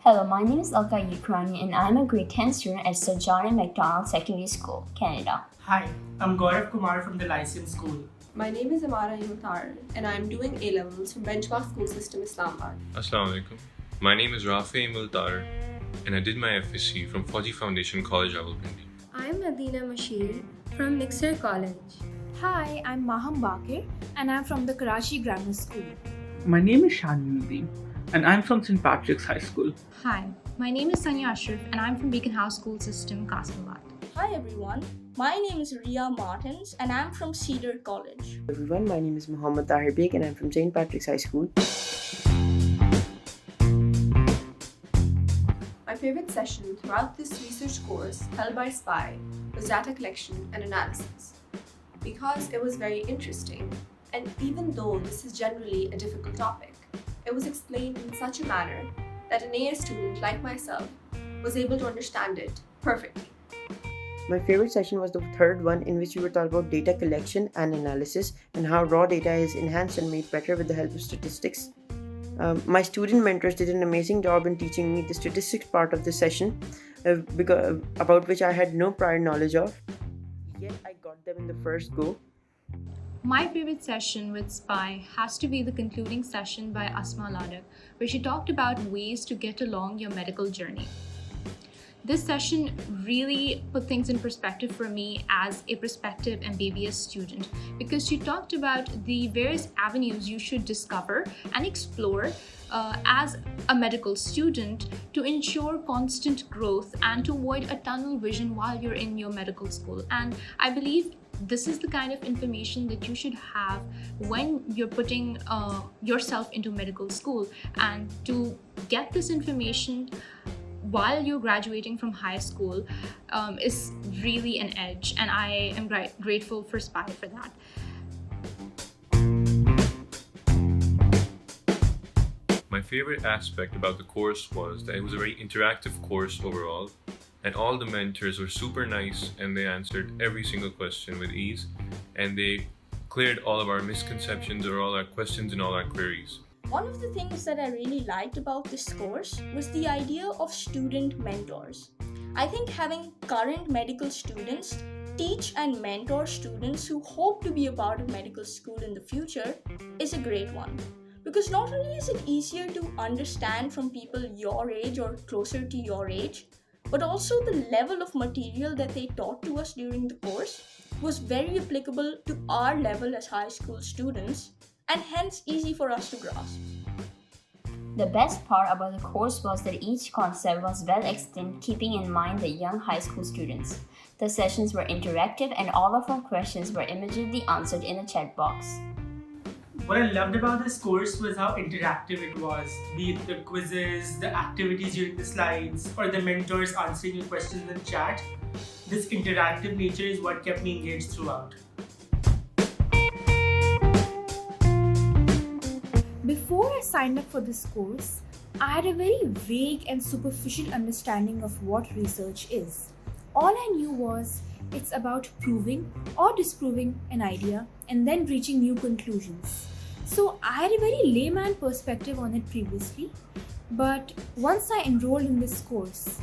Hello, my name is Alka Ukraini and I'm a grade 10 student at Sir John and Macdonald Secondary School, Canada. Hi, I'm Gaurav Kumar from the Lyceum School. My name is Amara Mutar and I am doing A-levels from Benchmark School System Islamabad. Assalamu alaikum. My name is Rafi Multar and I did my FSc from Fauji Foundation College, Rawalpindi. I'm Nadina Mashir from Mixer College. Hi, I'm Maham Bakir and I'm from the Karachi Grammar School. My name is Shanuddin and I'm from St. Patrick's High School. Hi, my name is Sanya Ashraf and I'm from Beacon House School System, Kasabad. Hi everyone, my name is Ria Martins and I'm from Cedar College. Everyone, my name is Muhammad Tahir Beg and I'm from St. Patrick's High School. My favorite session throughout this research course held by SPIE was data collection and analysis because it was very interesting, and even though this is generally a difficult topic, it was explained in such a manner that an AA student like myself was able to understand it perfectly. My favorite session was the third one, in which we were taught about data collection and analysis and how raw data is enhanced and made better with the help of statistics. My student mentors did an amazing job in teaching me the statistics part of the session, about which I had no prior knowledge of, yet I got them in the first go. My favorite session with SPIE has to be the concluding session by Asma Ladak, where she talked about ways to get along your medical journey. This session really put things in perspective for me as a prospective MBBS student, because she talked about the various avenues you should discover and explore as a medical student to ensure constant growth and to avoid a tunnel vision while you're in your medical school. And I believe this is the kind of information that you should have when you're putting yourself into medical school. And to get this information while you're graduating from high school is really an edge, and I am grateful for SPIE for that. My favorite aspect about the course was that it was a very interactive course overall, and all the mentors were super nice and they answered every single question with ease, and they cleared all of our misconceptions or all our questions and all our queries. One of the things that I really liked about this course was the idea of student mentors. I think having current medical students teach and mentor students who hope to be a part of medical school in the future is a great one. Because not only is it easier to understand from people your age or closer to your age, but also the level of material that they taught to us during the course was very applicable to our level as high school students, and hence easy for us to grasp. The best part about the course was that each concept was well explained, keeping in mind the young high school students. The sessions were interactive and all of our questions were immediately answered in the chat box. What I loved about this course was how interactive it was, be it the quizzes, the activities during the slides, or the mentors answering your questions in chat. This interactive nature is what kept me engaged throughout. Before I signed up for this course, I had a very vague and superficial understanding of what research is. All I knew was it's about proving or disproving an idea and then reaching new conclusions. So I had a very layman perspective on it previously, but once I enrolled in this course,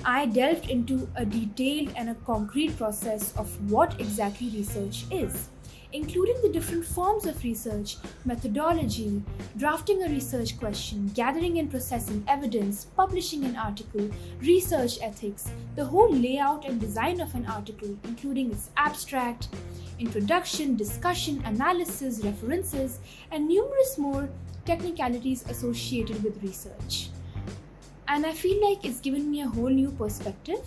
I delved into a detailed and a concrete process of what exactly research is, including the different forms of research, methodology, drafting a research question, gathering and processing evidence, publishing an article, research ethics, the whole layout and design of an article, including its abstract, introduction, discussion, analysis, references, and numerous more technicalities associated with research. And I feel like it's given me a whole new perspective,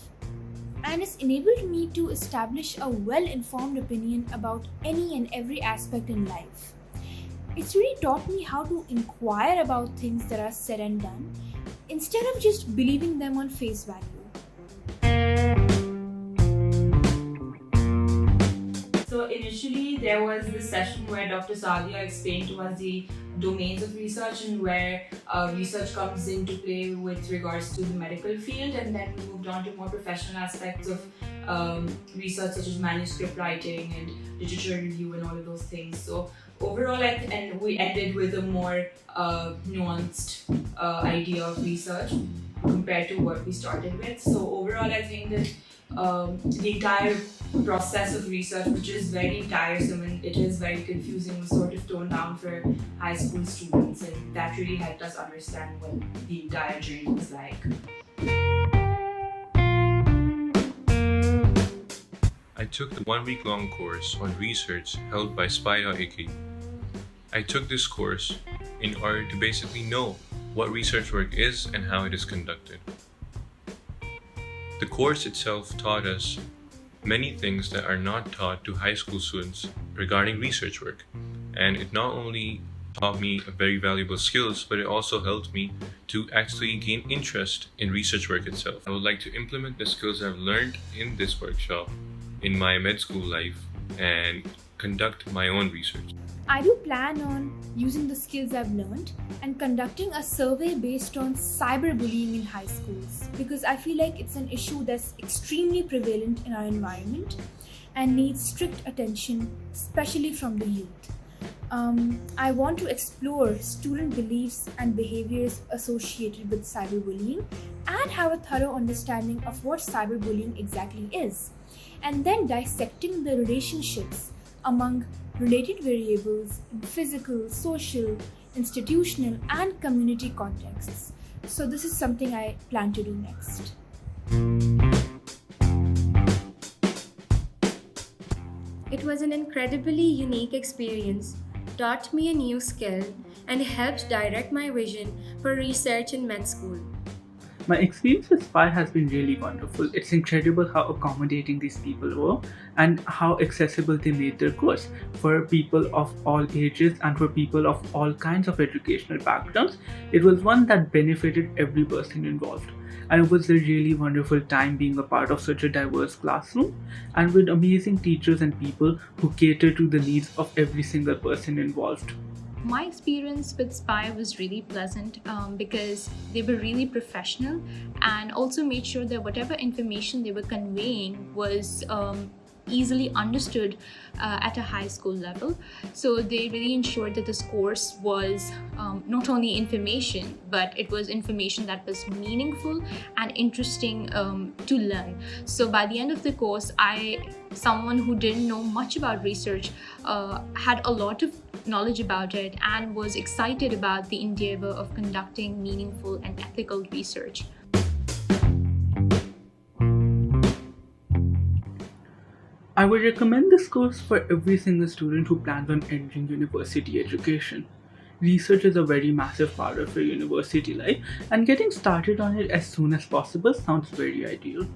and it's enabled me to establish a well-informed opinion about any and every aspect in life. It's really taught me how to inquire about things that are said and done, instead of just believing them on face value. So initially there was this session where Dr. Sadia explained to us the domains of research and where research comes into play with regards to the medical field, and then we moved on to more professional aspects of research such as manuscript writing and literature review and all of those things. So overall, and we ended with a more nuanced idea of research compared to what we started with. So overall, I think that the entire process of research, which is very tiresome and it is very confusing, was sort of toned down for high school students, and that really helped us understand what the entire journey was like. I took the 1-week-long course on research held by SPIE. I took this course in order to basically know what research work is and how it is conducted. The course itself taught us many things that are not taught to high school students regarding research work, and it not only taught me very valuable skills, but it also helped me to actually gain interest in research work itself. I would like to implement the skills I've learned in this workshop in my med school life and conduct my own research. I do plan on using the skills I've learned and conducting a survey based on cyberbullying in high schools, because I feel like it's an issue that's extremely prevalent in our environment and needs strict attention, especially from the youth. I want to explore student beliefs and behaviors associated with cyberbullying and have a thorough understanding of what cyberbullying exactly is, and then dissecting the relationships among related variables in physical, social, institutional, and community contexts. So this is something I plan to do next. It was an incredibly unique experience, taught me a new skill, and helped direct my vision for research in med school. My experience with SPIE has been really wonderful. It's incredible how accommodating these people were and how accessible they made their course for people of all ages and for people of all kinds of educational backgrounds. It was one that benefited every person involved. And it was a really wonderful time being a part of such a diverse classroom and with amazing teachers and people who cater to the needs of every single person involved. My experience with SPIE was really pleasant because they were really professional and also made sure that whatever information they were conveying was easily understood at a high school level. So they really ensured that this course was not only information, but it was information that was meaningful and interesting to learn. So by the end of the course, someone who didn't know much about research had a lot of knowledge about it and was excited about the endeavor of conducting meaningful and ethical research. I would recommend this course for every single student who plans on entering university education. Research is a very massive part of your university life, and getting started on it as soon as possible sounds very ideal.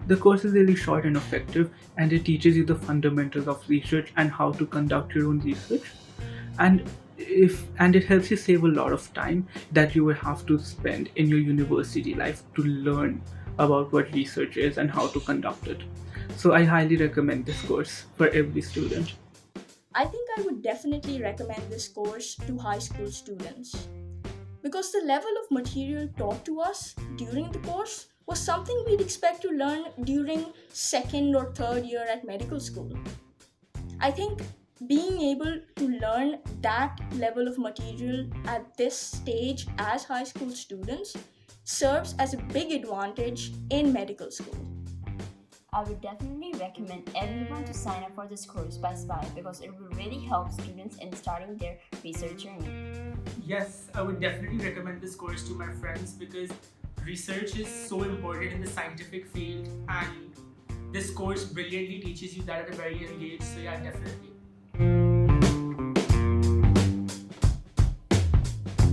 The course is really short and effective, and it teaches you the fundamentals of research and how to conduct your own research. And it helps you save a lot of time that you will have to spend in your university life to learn about what research is and how to conduct it. So I highly recommend this course for every student. I think I would definitely recommend this course to high school students because the level of material taught to us during the course was something we'd expect to learn during second or third year at medical school. I think being able to learn that level of material at this stage as high school students serves as a big advantage in medical school. I would definitely recommend everyone to sign up for this course by SPIE because it will really help students in starting their research journey. Yes, I would definitely recommend this course to my friends because research is so important in the scientific field, and this course brilliantly teaches you that at a very young age. So yeah, definitely.